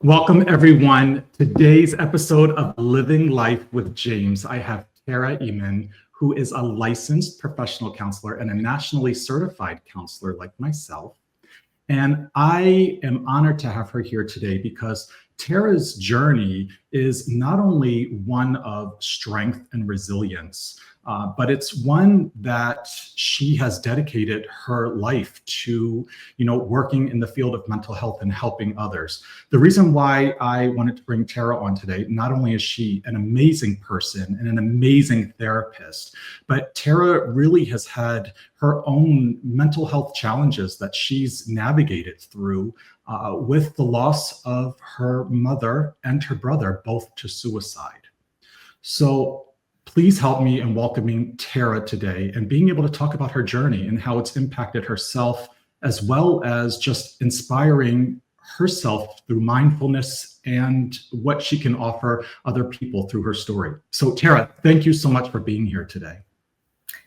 Welcome, everyone. Today's episode of Living Life with James, I have Tara Ehmann, who is a licensed professional counselor and a nationally certified counselor like myself. And I am honored to have her here today because Tara's journey is not only one of strength and resilience, but it's one that she has dedicated her life to, working in the field of mental health and helping others. The reason why I wanted to bring Tara on today, not only is she an amazing person and an amazing therapist, but Tara really has had her own mental health challenges that she's navigated through with the loss of her mother and her brother, both to suicide. So please help me in welcoming Tara today and being able to talk about her journey and how it's impacted herself, as well as just inspiring herself through mindfulness and what she can offer other people through her story. So Tara, thank you so much for being here today.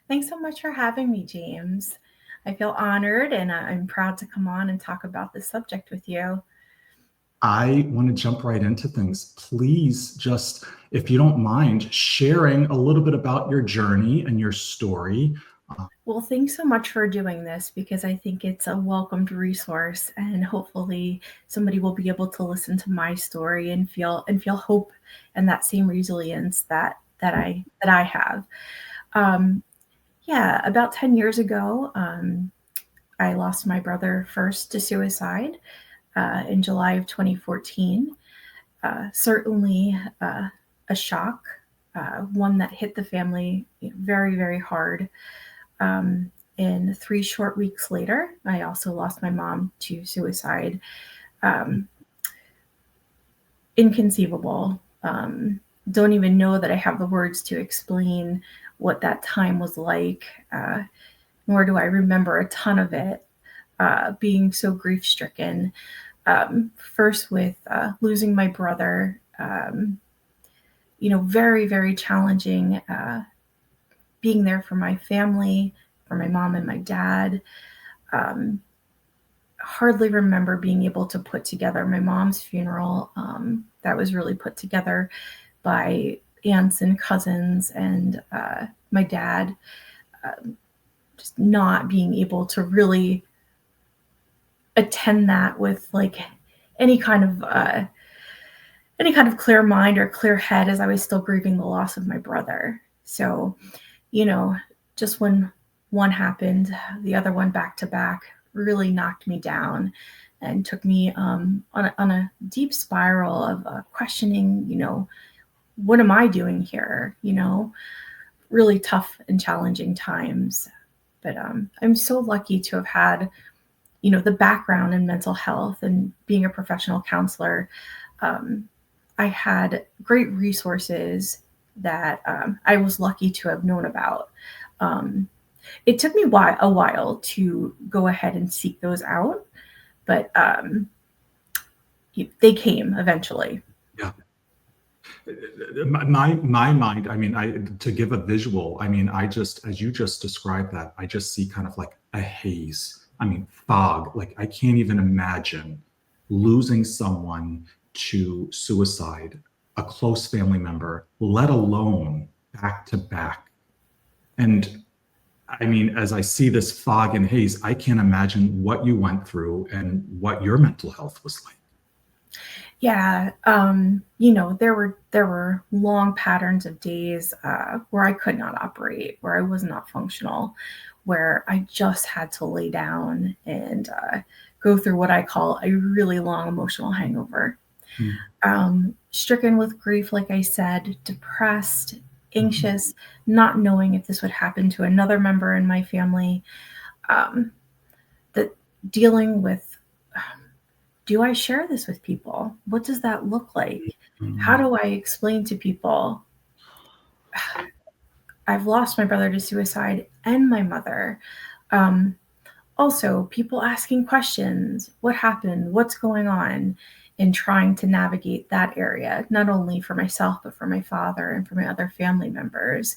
Thanks so much for having me, James. I feel honored and I'm proud to come on and talk about this subject with you. I want to jump right into things. Please just, if you don't mind, sharing a little bit about your journey and your story. Well, thanks so much for doing this because I think it's a welcomed resource, and hopefully somebody will be able to listen to my story and feel hope and that same resilience that I have. About 10 years ago, I lost my brother first to suicide in July of 2014. Certainly a shock, one that hit the family very, very hard. And 3 short weeks later, I also lost my mom to suicide. Inconceivable. Don't even know that I have the words to explain what that time was like, nor do I remember a ton of it, being so grief-stricken. First with losing my brother, very, very challenging, being there for my family, for my mom and my dad. Hardly remember being able to put together my mom's funeral. That was really put together by aunts and cousins and my dad, just not being able to really attend that with like any kind of clear mind or clear head, as I was still grieving the loss of my brother. So, just when one happened, the other one back to back really knocked me down and took me on a deep spiral of questioning, what am I doing here? Really tough and challenging times. But I'm so lucky to have had, the background in mental health and being a professional counselor. I had great resources that I was lucky to have known about. It took me a while to go ahead and seek those out, but they came eventually. Yeah. My mind, to give a visual, I just, as you just described that, I just see kind of like a haze. Fog. Like I can't even imagine losing someone to suicide, a close family member, let alone back to back. And as I see this fog and haze, I can't imagine what you went through and what your mental health was like. Yeah. There were long patterns of days where I could not operate, where I was not functional, where I just had to lay down and go through what I call a really long emotional hangover. Stricken with grief, like I said, depressed, anxious, not knowing if this would happen to another member in my family, that dealing with, do I share this with people? What does that look like? How do I explain to people? I've lost my brother to suicide and my mother. Also, people asking questions, what happened? What's going on? And trying to navigate that area, not only for myself, but for my father and for my other family members.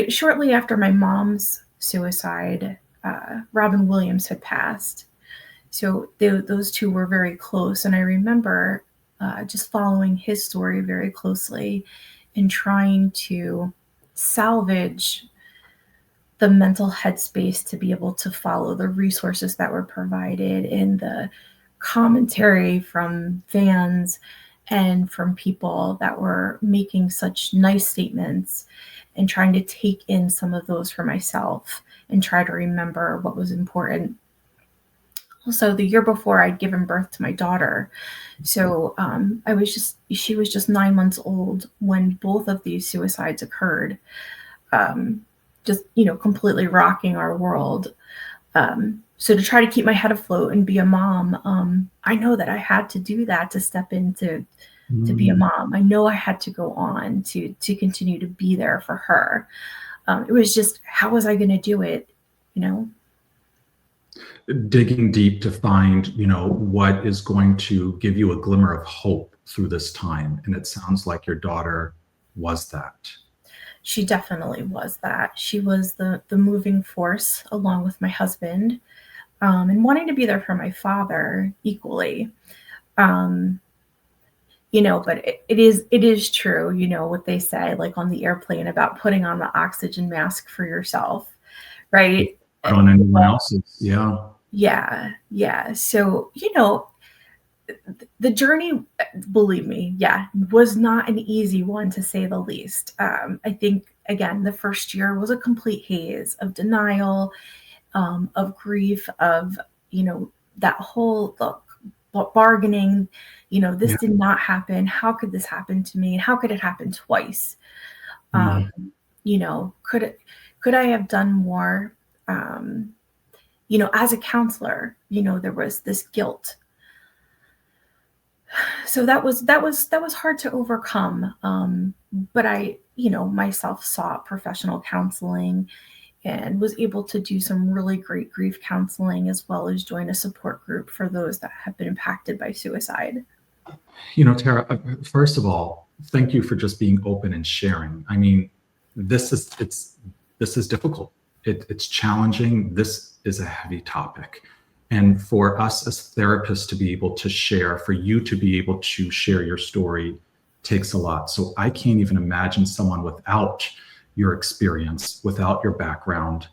Shortly after my mom's suicide, Robin Williams had passed. So those two were very close. And I remember just following his story very closely and trying to salvage the mental headspace to be able to follow the resources that were provided in the commentary from fans and from people that were making such nice statements, and trying to take in some of those for myself and try to remember what was important. Also, the year before, I'd given birth to my daughter. So she was just 9 months old when both of these suicides occurred. Um, just, completely rocking our world. So to try to keep my head afloat and be a mom, I know that I had to do that to step into to be a mom. I know I had to go on to continue to be there for her. It was just, how was I going to do it? Digging deep to find, what is going to give you a glimmer of hope through this time. And it sounds like your daughter was that. She definitely was that. She was the moving force along with my husband, and wanting to be there for my father equally. Um, but it is true, what they say, like on the airplane, about putting on the oxygen mask for yourself, right? Not on anyone else's. Yeah. Yeah. So, the journey, believe me, was not an easy one, to say the least. I think, again, the first year was a complete haze of denial, of grief, of, that whole bargaining, this did not happen. How could this happen to me? And how could it happen twice? Could I have done more? As a counselor, there was this guilt. So that was hard to overcome. But I, myself sought professional counseling and was able to do some really great grief counseling, as well as join a support group for those that have been impacted by suicide. Tara, first of all, thank you for just being open and sharing. I mean, this is difficult. It's challenging. This is a heavy topic. And for us as therapists to be able to share, for you to be able to share your story, takes a lot. So I can't even imagine someone without your experience, without your background.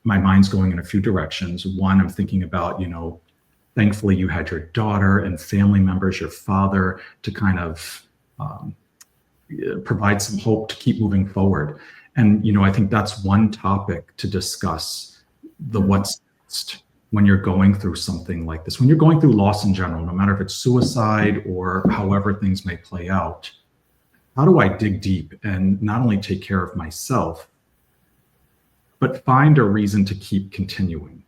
My mind's going in a few directions. One, I'm thinking about, thankfully you had your daughter and family members, your father, to kind of provide some hope to keep moving forward. And, I think that's one topic to discuss, the what's next when you're going through something like this, when you're going through loss in general, no matter if it's suicide or however things may play out. How do I dig deep and not only take care of myself, but find a reason to keep continuing?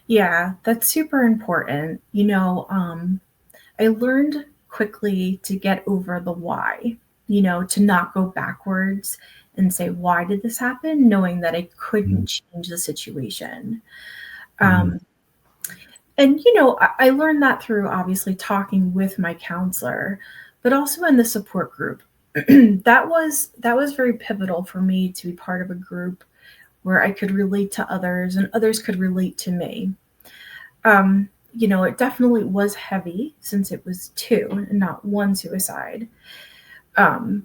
Yeah, that's super important. I learned quickly to get over the why, to not go backwards and say, why did this happen? Knowing that I couldn't change the situation. And, I learned that through obviously talking with my counselor, but also in the support group. that was very pivotal for me, to be part of a group where I could relate to others and others could relate to me. It definitely was heavy, since it was two and not one suicide. So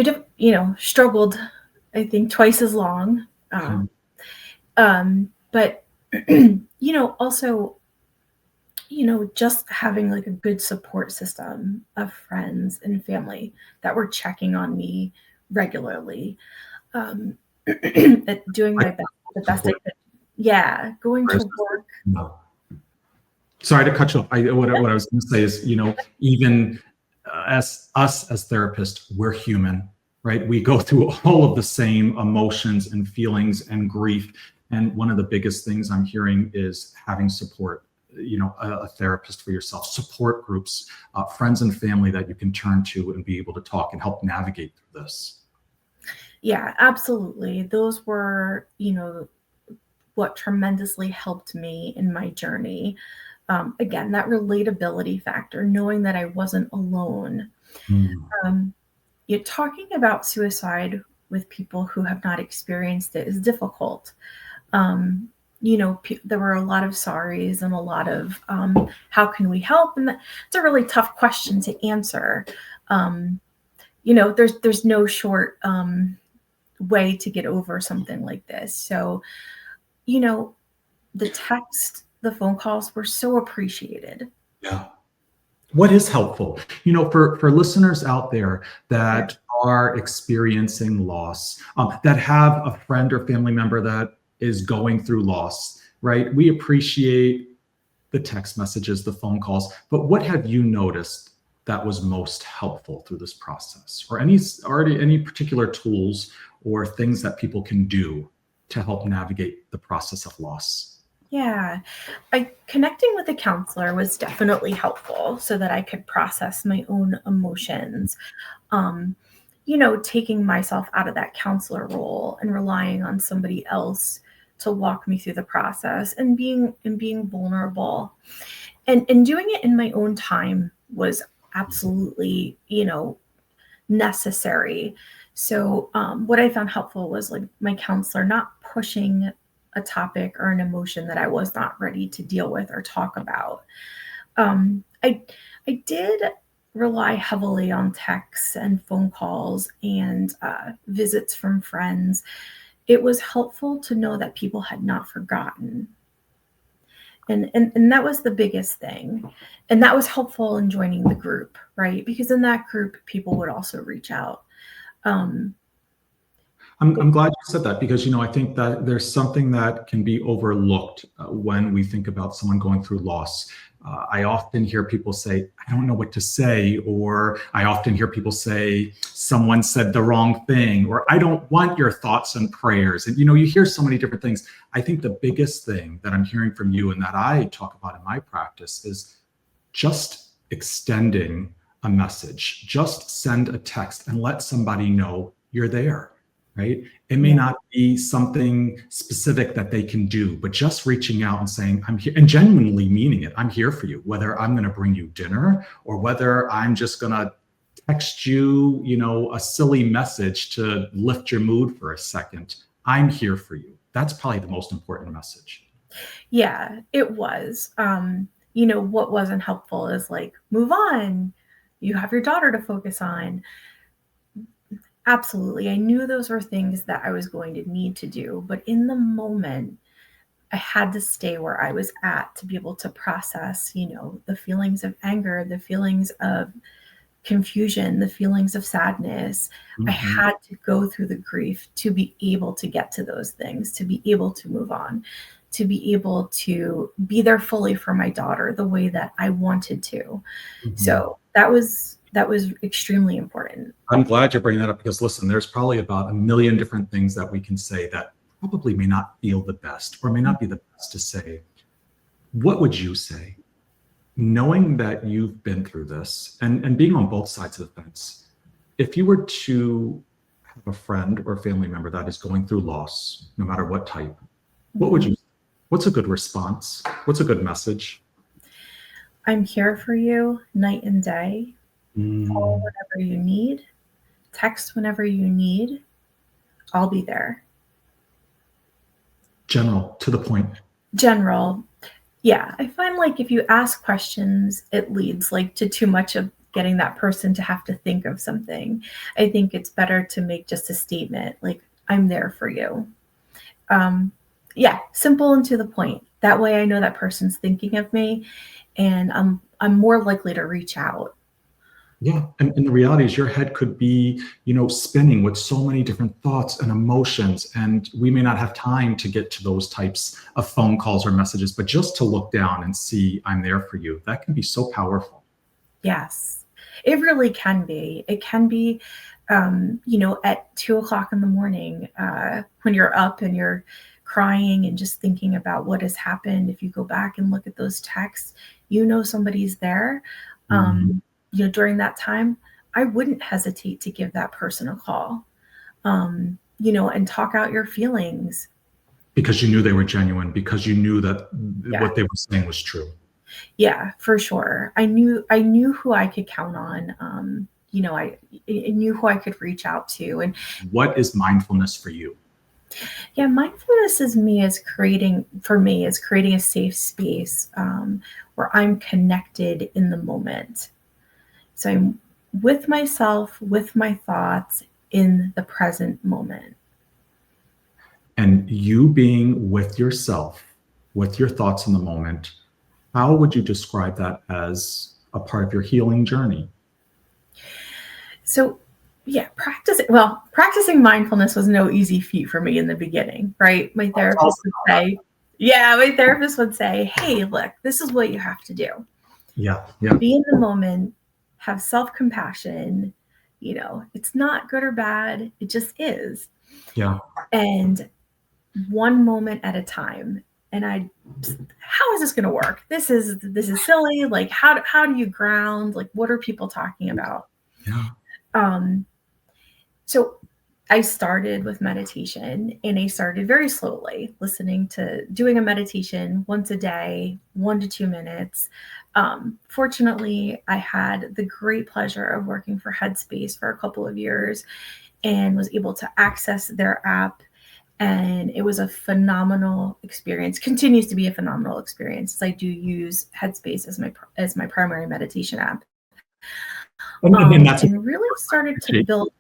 I struggled, I think, twice as long. But also, just having like a good support system of friends and family that were checking on me regularly, doing my best, the best I could. Yeah, going to work. No. Sorry to cut you off. What I was going to say is, even as therapists, we're human, right? We go through all of the same emotions and feelings and grief. And one of the biggest things I'm hearing is having support, a therapist for yourself, support groups, friends and family that you can turn to and be able to talk and help navigate through this. Yeah, absolutely. Those were, what tremendously helped me in my journey. Again, that relatability factor, knowing that I wasn't alone. You're talking about suicide with people who have not experienced it is difficult. there were a lot of sorries and a lot of how can we help? And it's a really tough question to answer. There's no short way to get over something like this. So, the text, the phone calls were so appreciated. Yeah. What is helpful? For listeners out there Yeah. that are experiencing loss, that have a friend or family member that is going through loss, right? We appreciate the text messages, the phone calls, but what have you noticed that was most helpful through this process, or any particular tools or things that people can do to help navigate the process of loss? Yeah. Connecting with a counselor was definitely helpful so that I could process my own emotions. Um, Taking myself out of that counselor role and relying on somebody else to walk me through the process and being vulnerable and doing it in my own time was absolutely, necessary. So, what I found helpful was like my counselor not pushing a topic or an emotion that I was not ready to deal with or talk about. I did rely heavily on texts and phone calls and visits from friends. It was helpful to know that people had not forgotten. And that was the biggest thing. And that was helpful in joining the group, right? Because in that group, people would also reach out. Um, I'm glad you said that because I think that there's something that can be overlooked when we think about someone going through loss. I often hear people say, "I don't know what to say," or I often hear people say, "Someone said the wrong thing," or "I don't want your thoughts and prayers." And you hear so many different things. I think the biggest thing that I'm hearing from you and that I talk about in my practice is just extending a message. Just send a text and let somebody know you're there. Right? It may yeah, not be something specific that they can do, but just reaching out and saying, "I'm here," and genuinely meaning it. "I'm here for you," whether I'm going to bring you dinner or whether I'm just going to text you, a silly message to lift your mood for a second. I'm here for you. That's probably the most important message. yeah, it was. What wasn't helpful is like, move on. You have your daughter to focus on. Absolutely. I knew those were things that I was going to need to do, but in the moment, I had to stay where I was at to be able to process, the feelings of anger, the feelings of confusion, the feelings of sadness. I Mhm. had to go through the grief to be able to get to those things, to be able to move on, to be able to be there fully for my daughter the way that I wanted to. Mhm. So that was extremely important. I'm glad you're bringing that up because listen, there's probably about a million different things that we can say that probably may not feel the best or may not be the best to say. What would you say? Knowing that you've been through this and being on both sides of the fence, if you were to have a friend or family member that is going through loss, no matter what type, what would Mhm. you say? What's a good response? What's a good message? I'm here for you night and day. Call Mm, whenever you need, text whenever you need. I'll be there. general, to the point. General, yeah, I find like if you ask questions, it leads like to too much of getting that person to have to think of something. I think it's better to make just a statement like, I'm there for you. Um, yeah, simple and to the point. That way I know that person's thinking of me and I'm more likely to reach out. Yeah. And the reality is your head could be, spinning with so many different thoughts and emotions. And we may not have time to get to those types of phone calls or messages, but just to look down and see I'm there for you, that can be so powerful. Yes, it really can be. It can be, at 2 o'clock in the morning when you're up and you're crying and just thinking about what has happened. If you go back and look at those texts, somebody's there. Mhm. During that time, I wouldn't hesitate to give that person a call, and talk out your feelings. Because you knew they were genuine, because you knew that Yeah. what they were saying was true. Yeah, for sure. I knew who I could count on. I knew who I could reach out to, and What is mindfulness for you? Yeah, mindfulness for me is creating a safe space where I'm connected in the moment. So I'm with myself, with my thoughts in the present moment. And you being with yourself, with your thoughts in the moment, how would you describe that as a part of your healing journey? So yeah, practicing mindfulness was no easy feat for me in the beginning, right? My therapist would say, hey, look, this is what you have to do. Yeah, yeah, Be in the moment, have self-compassion. It's not good or bad, it just is. yeah, And one moment at a time. And how is this going to work? This is silly. Like, how do you ground? Like, what are people talking about? yeah. Um, so I started with meditation, and I started very slowly, doing a meditation once a day, 1 to 2 minutes. Fortunately, I had the great pleasure of working for Headspace for a couple of years and was able to access their app. And it was a phenomenal experience, continues to be a phenomenal experience. I do use Headspace as my primary meditation app. And that's And really started to build.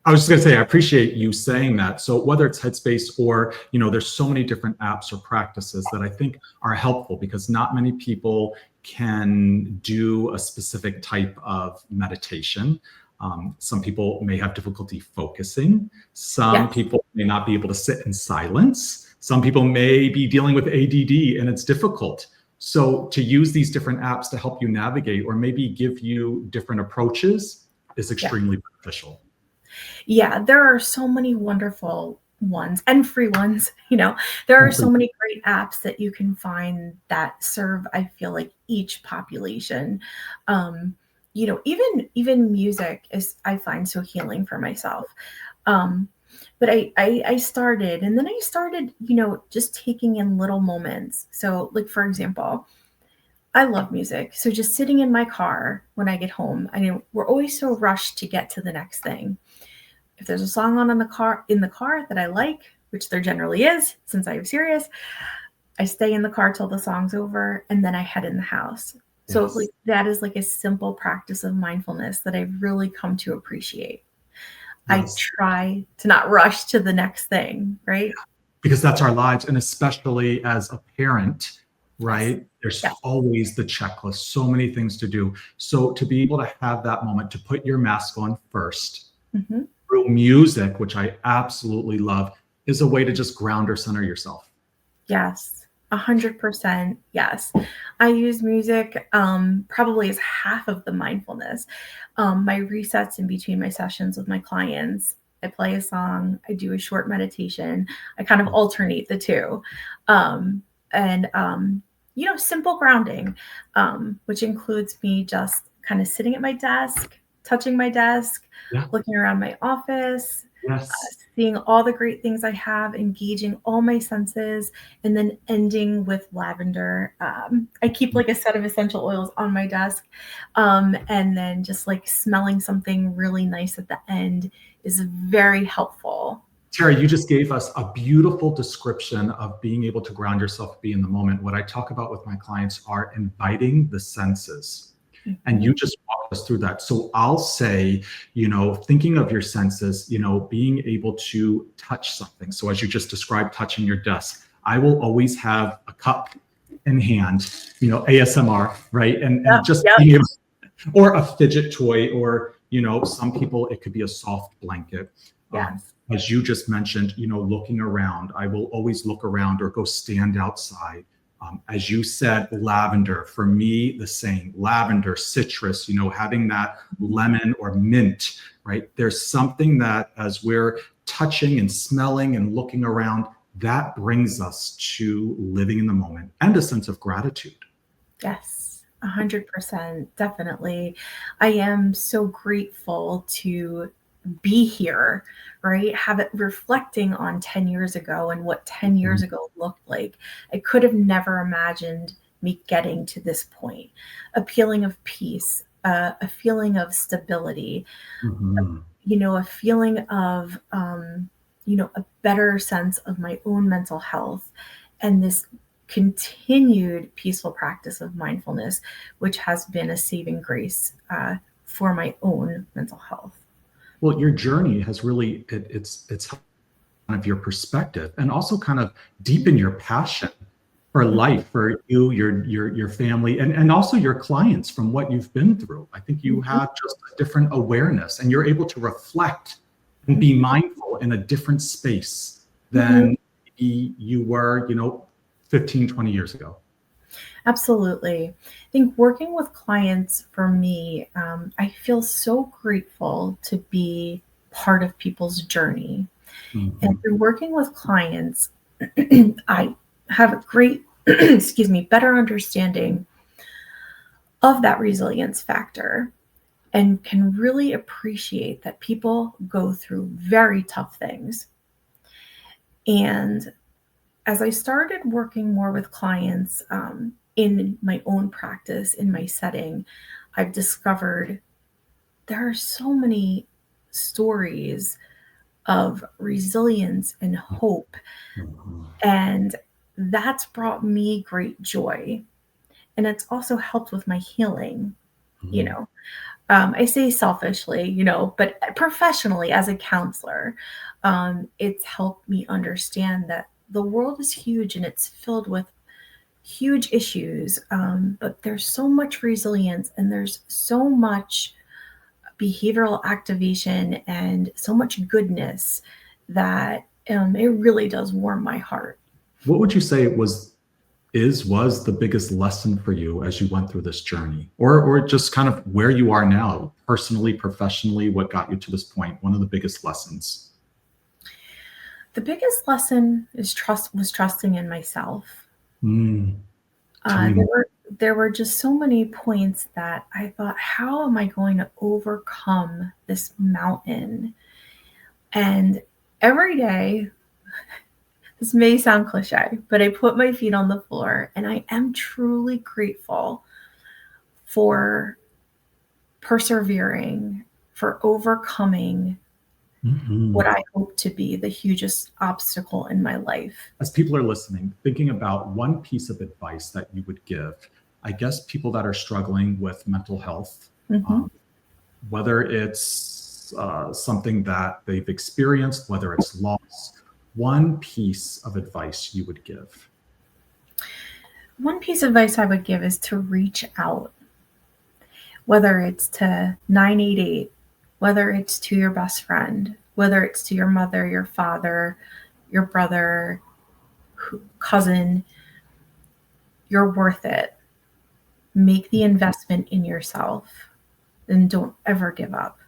I was just going to say, I appreciate you saying that. So whether it's Headspace or, there's so many different apps or practices that I think are helpful because not many people can do a specific type of meditation. Some people may have difficulty focusing. Some Yes. people may not be able to sit in silence. Some people may be dealing with ADD and it's difficult. So to use these different apps to help you navigate or maybe give you different approaches is extremely beneficial. Yeah, there are so many wonderful ones and free ones. There are so many great apps that you can find that serve, I feel like, each population. Even music is, I find, so healing for myself. But I started, and then I started, just taking in little moments. So, like, for example, I love music. So just sitting in my car when I get home, we're always so rushed to get to the next thing. If there's a song on in the car that I like, which there generally is, since I am serious, I stay in the car till the song's over, and then I head in the house. So Yes. like that is like a simple practice of mindfulness that I've really come to appreciate. I Yes. try to not rush to the next thing, right? Because that's our lives. And especially as a parent, Yes. right? There's Yeah. always the checklist, so many things to do. So to be able to have that moment to put your mask on first Hmm. through music, which I absolutely love, is a way to just ground or center yourself. Yes. 100%. Yes. I use music probably as half of the mindfulness. My resets in between my sessions with my clients, I play a song, I do a short meditation, I kind of alternate the two. And simple grounding, which includes me just kind of sitting at my desk, touching my desk, Yeah. looking around my office, Yes. seeing all the great things I have, engaging all my senses, and then ending with lavender. I keep like a set of essential oils on my desk, and then just like smelling something really nice at the end is very helpful. Tara, you just gave us a beautiful description of being able to ground yourself, be in the moment. What I talk about with my clients are inviting the senses. And you Mhm. just walked us through that. So I'll say, thinking of your senses, being able to touch something. So as you just described, touching your desk, I will always have a cup in hand, ASMR, right? And Yep, just yep, being able, or a fidget toy, or, some people, it could be a soft blanket. yes, As you just mentioned, looking around, I will always look around or go stand outside. As you said, lavender, for me, the same. Lavender, citrus, having that lemon or mint, right? There's something that as we're touching and smelling and looking around, that brings us to living in the moment and a sense of gratitude. yes, 100%, definitely. I am so grateful to be here, right? Have it reflecting on 10 years ago and what 10 years ago looked like. I could have never imagined me getting to this point. A feeling of peace, a feeling of stability, Mhm. a feeling of a better sense of my own mental health and this continued peaceful practice of mindfulness, which has been a saving grace for my own mental health. Well, your journey has really it's kind of your perspective and also kind of deepen your passion for life, for you, your family, and also your clients from what you've been through. I think you Mhm. have just a different awareness and you're able to reflect and be mindful in a different space Mhm. than you were, 15, 20 years ago. Absolutely. I think working with clients for me, I feel so grateful to be part of people's journey. And Mhm. through working with clients, I have a great, excuse me, better understanding of that resilience factor and can really appreciate that people go through very tough things. And as I started working more with clients in my own practice, in my setting, I've discovered there are so many stories of resilience and hope. Mhm. And that's brought me great joy. And it's also helped with my healing, you Mhm. know. I say selfishly, but professionally as a counselor, it's helped me understand that the world is huge and it's filled with huge issues. But there's so much resilience and there's so much behavioral activation and so much goodness that it really does warm my heart. What would you say was the biggest lesson for you as you went through this journey, or just kind of where you are now, personally, professionally, what got you to this point? One of the biggest lessons. The biggest lesson was trusting in myself. Mm, tell Uh, me there more. were there were just so many points that I thought, how am I going to overcome this mountain? And every day, this may sound cliche, but I put my feet on the floor and I am truly grateful for persevering, for overcoming what Mhm. I hope to be the hugest obstacle in my life. As people are listening, thinking about one piece of advice that you would give, I guess people that are struggling with mental health, Mhm. um, whether it's something that they've experienced, whether it's loss, one piece of advice you would give. One piece of advice I would give is to reach out, whether it's to 988, whether it's to your best friend, whether it's to your mother, your father, your brother, cousin. You're worth it. Make the investment in yourself and don't ever give up.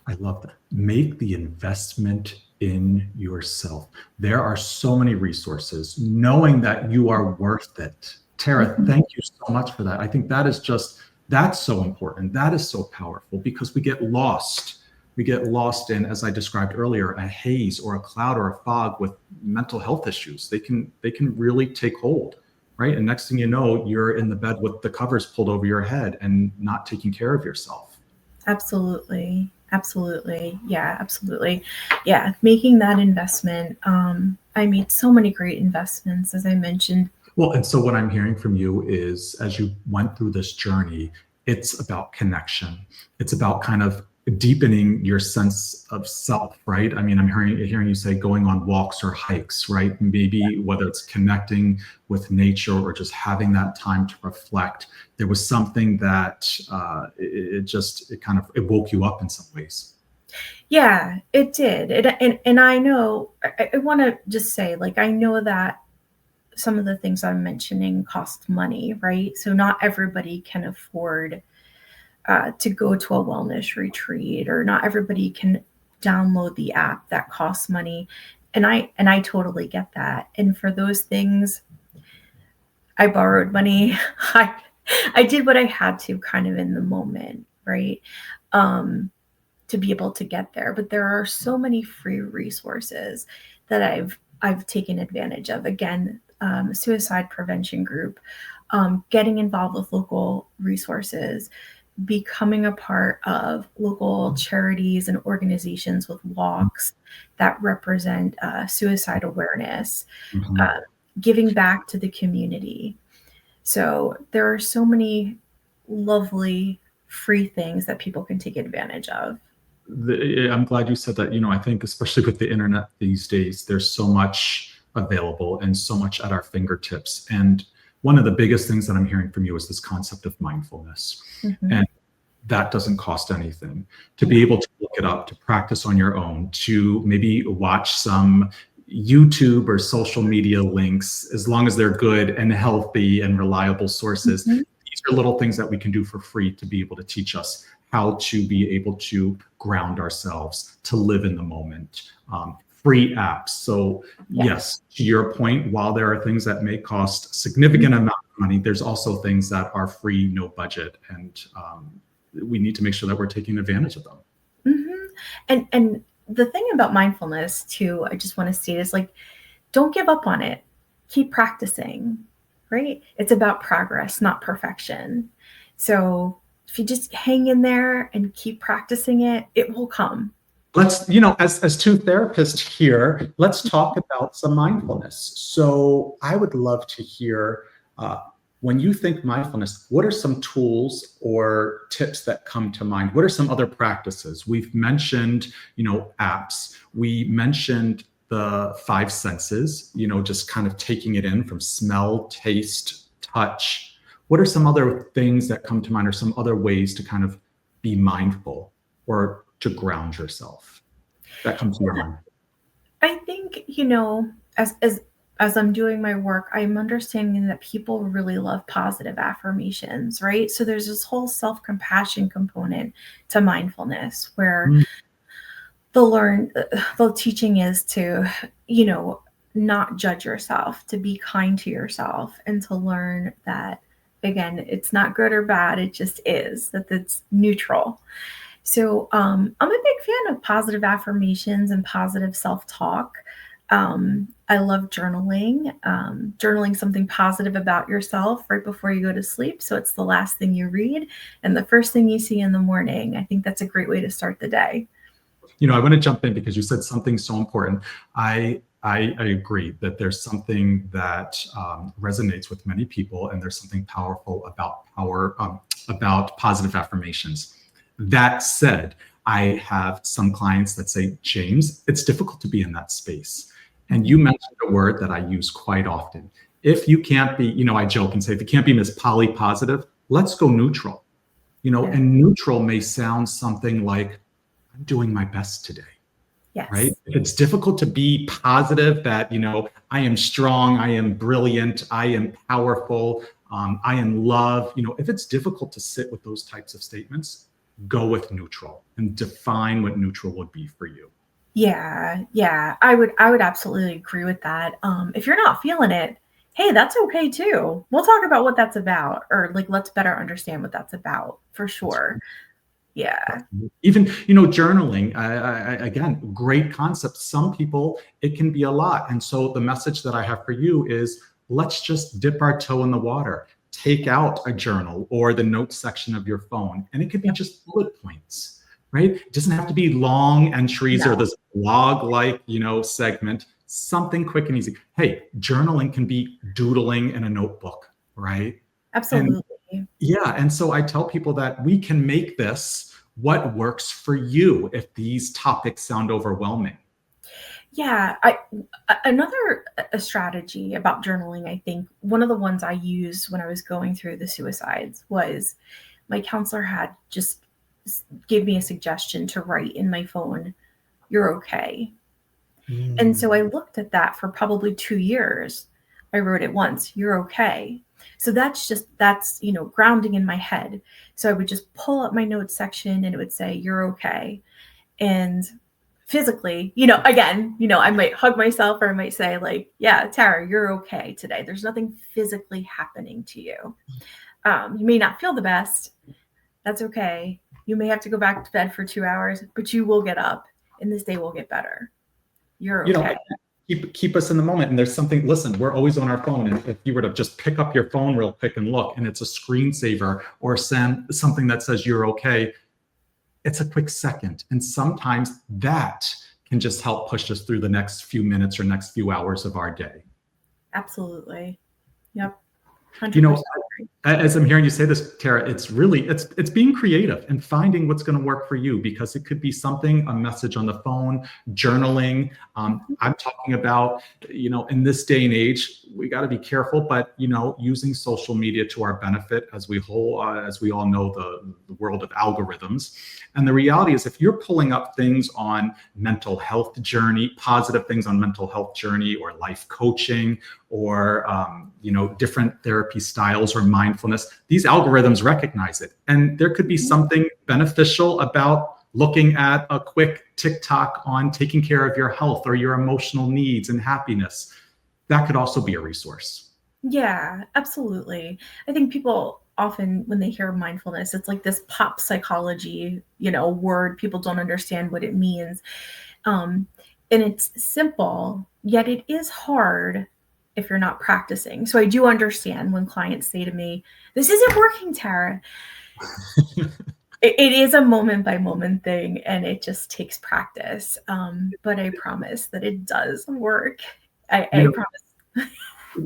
I love that. Make the investment in yourself. There are so many resources, knowing that you are worth it. Tara, Mhm. thank you so much for that. I think that's so important. That is so powerful because we get lost. We get lost in, as I described earlier, a haze or a cloud or a fog with mental health issues. They can really take hold, right? And next thing you know, you're in the bed with the covers pulled over your head and not taking care of yourself. Absolutely. Absolutely. Yeah, absolutely. Yeah, making that investment. I made so many great investments, as I mentioned. Well, and so what I'm hearing from you is as you went through this journey, it's about connection. It's about kind of deepening your sense of self, right? I mean, I'm hearing you say going on walks or hikes, right? Maybe whether it's connecting with nature or just having that time to reflect. There was something that it woke you up in some ways. Yeah, it did. And I know, I want to just say, like, I know that some of the things I'm mentioning cost money, right? So not everybody can afford to go to a wellness retreat, or not everybody can download the app that costs money. And I totally get that. And for those things, I borrowed money. I did what I had to kind of in the moment, right? Um, to be able to get there. But there are so many free resources that I've taken advantage of. Again, suicide prevention group, getting involved with local resources, becoming a part of local charities and organizations with walks that represent suicide awareness, Mhm. uh, giving back to the community. So there are so many lovely free things that people can take advantage of. I'm glad you said that. I think especially with the internet these days, there's so much available and so much at our fingertips. And one of the biggest things that I'm hearing from you is this concept of mindfulness. Mhm. And that doesn't cost anything. To be No. able to look it up, to practice on your own, to maybe watch some YouTube or social media links, as long as they're good and healthy and reliable sources. Mhm. These are little things that we can do for free to be able to teach us how to be able to ground ourselves, to live in the moment. Free apps. So Yeah. yes, to your point, while there are things that may cost significant amount of money, there's also things that are free, no budget, and we need to make sure that we're taking advantage of them. Mhm. And the thing about mindfulness too, I just want to state is like, don't give up on it. Keep practicing, right? It's about progress, not perfection. So if you just hang in there and keep practicing it, it will come. Let's, as two therapists here, let's talk about some mindfulness. So I would love to hear, uh, when you think mindfulness, what are some tools or tips that come to mind? What are some other practices? We've mentioned, apps. We mentioned the five senses, just kind of taking it in from smell, taste, touch. What are some other things that come to mind, or some other ways to kind of be mindful or to ground yourself that comes to your mind? I think, as I'm doing my work, I'm understanding that people really love positive affirmations, right? So there's this whole self-compassion component to mindfulness where Mm. the teaching is to, not judge yourself, to be kind to yourself, and to learn that, again, it's not good or bad, it just is, that it's neutral. So I'm a big fan of positive affirmations and positive self talk. I love journaling, journaling something positive about yourself right before you go to sleep. So it's the last thing you read and the first thing you see in the morning. I think that's a great way to start the day. I want to jump in because you said something so important. I agree that there's something that resonates with many people, and there's something powerful about positive affirmations. That said, I have some clients that say, James, it's difficult to be in that space. And you mentioned a word that I use quite often. If you can't be, I joke and say, if you can't be Miss Polly positive, let's go neutral. Yeah. And neutral may sound something like, I'm doing my best today, right? Yes. If it's difficult to be positive that, I am strong, I am brilliant, I am powerful, I am love, if it's difficult to sit with those types of statements, go with neutral and define what neutral would be for you. Yeah, yeah, I would absolutely agree with that. If you're not feeling it, hey, that's okay too. We'll talk about what that's about, or like let's better understand what that's about for That's sure. Yeah. even, journaling, again, great concept. Some people, it can be a lot. And so the message that I have for you is, let's just dip our toe in the water, take out a journal or the notes section of your phone. And it could be Yep. just bullet points, right? It doesn't have to be long entries or No, this blog like, segment, something quick and easy. Hey, journaling can be doodling in a notebook, right? And absolutely. yeah, and so I tell people that we can make this what works for you if these topics sound overwhelming. Yeah, another a strategy about journaling, I think one of the ones I used when I was going through the suicides was my counselor had just gave me a suggestion to write in my phone, "You're okay." And so I Mm. looked at that for probably 2 years. I wrote it once, "You're okay." So that's, grounding in my head. So I would just pull up my notes section and it would say, "You're okay." And physically, again, I might hug myself or I might say like, "Yeah, Tara, you're okay today. There's nothing physically happening to you. You may not feel the best. That's okay. You may have to go back to bed for 2 hours, but you will get up and this day will get better. You're You know, okay." keep us in the moment. And there's something, listen, we're always on our phone. And if you were to just pick up your phone real quick and look, and it's a screensaver or send something that says you're okay, it's a quick second. And sometimes that can just help push us through the next few minutes or next few hours of our day. Absolutely. Yep. 100% You know, agree. as I'm hearing you say this, Tara, it's really, it's being creative and finding what's going to work for you, because it could be something, a message on the phone, journaling. I'm talking about, in this day and age, we got to be careful, but, using social media to our benefit, as we all know, the world of algorithms. And the reality is, if you're pulling up things on mental health journey, positive things on mental health journey, or life coaching, or different therapy styles or mindfulness, these algorithms recognize it. And there could be something beneficial about looking at a quick TikTok on taking care of your health or your emotional needs and happiness. That could also be a resource. Yeah, absolutely. I think people often, when they hear mindfulness, it's like this pop psychology, word. People don't understand what it means. And it's simple, yet it is hard if you're not practicing. So I do understand when clients say to me, "This isn't working, Tara." It is a moment by moment thing, and it just takes practice. But I promise that it does work. I promise.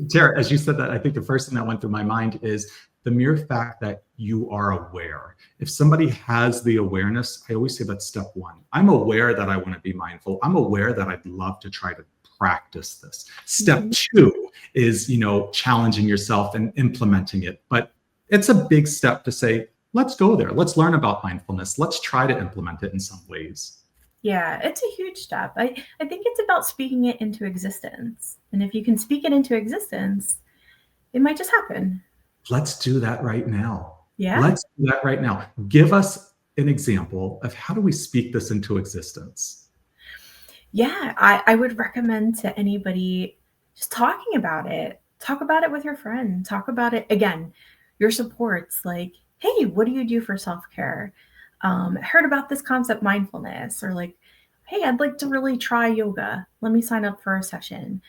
Tara, as you said that, I think the first thing that went through my mind is the mere fact that you are aware. If somebody has the awareness, I always say that's step one. I'm aware that I want to be mindful. I'm aware that I'd love to try to practice this. Step two is, challenging yourself and implementing it. But it's a big step to say, let's go there. Let's learn about mindfulness. Let's try to implement it in some ways. Yeah, it's a huge step. I think it's about speaking it into existence. And if you can speak it into existence, it might just happen. Let's do that right now. Yeah. Let's do that right now. Give us an example of how do we speak this into existence? Yeah, I would recommend to anybody just talking about it. Talk about it with your friend. Talk about it again, your supports. Like, hey, what do you do for self-care? I heard about this concept, mindfulness, or like, hey, I'd like to really try yoga. Let me sign up for a session.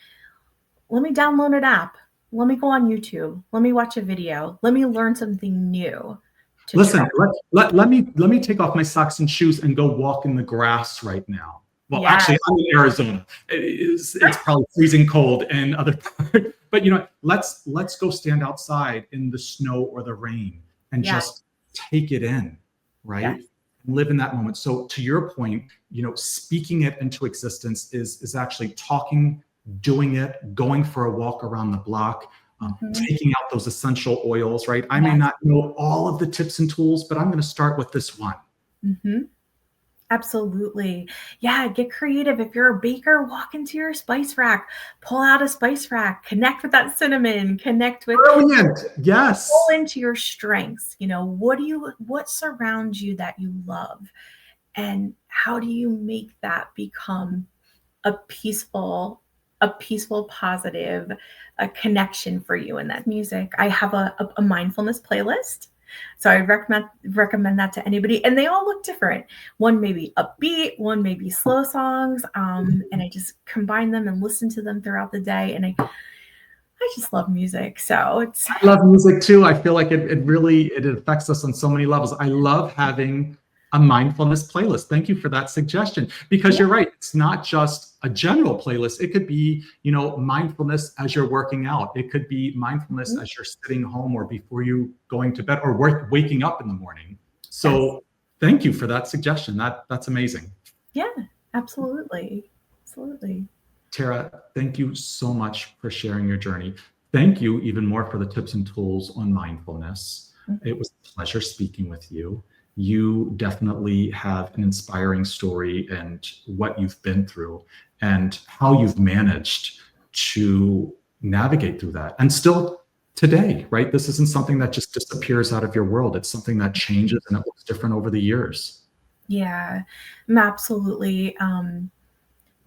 Let me download an app. Let me go on YouTube. Let me watch a video. Let me learn something new. Listen, let me take off my socks and shoes and go walk in the grass right now. Well, Yeah. actually, I'm in Arizona. It's probably freezing cold in other parts. But let's go stand outside in the snow or the rain and just take it in, right? Yes. Live in that moment. So to your point, speaking it into existence is actually talking, doing it, going for a walk around the block, taking out those essential oils, right? I may not know all of the tips and tools, but I'm going to start with this one. Absolutely. Yeah, get creative. If you're a baker, walk into your spice rack, pull out a spice rack, connect with that cinnamon, connect with Brilliant. Yes. pull into your strengths. What surrounds you that you love? And how do you make that become a peaceful, positive, a connection for you in that music? I have a mindfulness playlist. So I recommend that to anybody. And they all look different. One may be upbeat, one may be slow songs. And I just combine them and listen to them throughout the day. And I just love music. So I love music too. I feel like it really affects us on so many levels. I love having a mindfulness playlist. Thank you for that suggestion, because you're right. It's not just a general playlist. It could be, mindfulness as you're working out. It could be mindfulness as you're sitting home or before you going to bed or waking up in the morning. So thank you for that suggestion. That's amazing. Yeah, absolutely. Absolutely. Tara, thank you so much for sharing your journey. Thank you even more for the tips and tools on mindfulness. It was a pleasure speaking with you. You definitely have an inspiring story and what you've been through and how you've managed to navigate through that. And still today, right? This isn't something that just disappears out of your world. It's something that changes and it looks different over the years. Yeah, I'm absolutely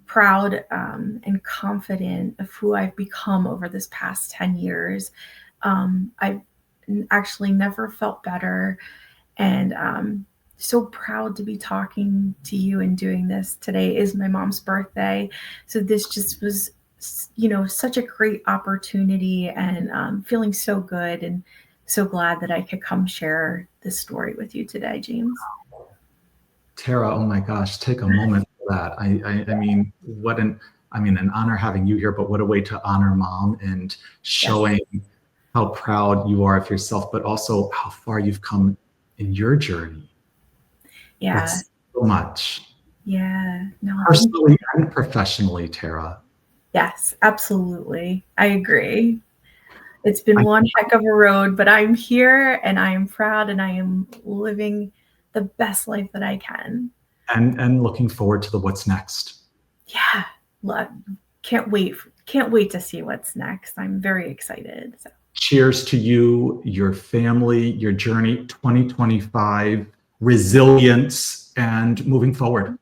proud and confident of who I've become over this past 10 years. I've actually never felt better. And so proud to be talking to you and doing this. Today is my mom's birthday. So this just was such a great opportunity, and feeling so good and so glad that I could come share this story with you today, James. Tara, oh my gosh, take a moment for that. I mean, an honor having you here, but what a way to honor mom and showing how proud you are of yourself, but also how far you've come in your journey. Yeah. That's so much. Yeah. No, personally and professionally, Tara. yes, absolutely. I agree. It's been one heck of a road, but I'm here and I am proud and I am living the best life that I can. And looking forward to the what's next. Yeah. Can't wait to see what's next. I'm very excited. So. Cheers to you, your family, your journey, 2025, resilience, and moving forward.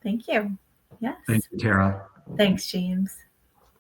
Thank you. Yes. Thank you, Tara. Thanks, James.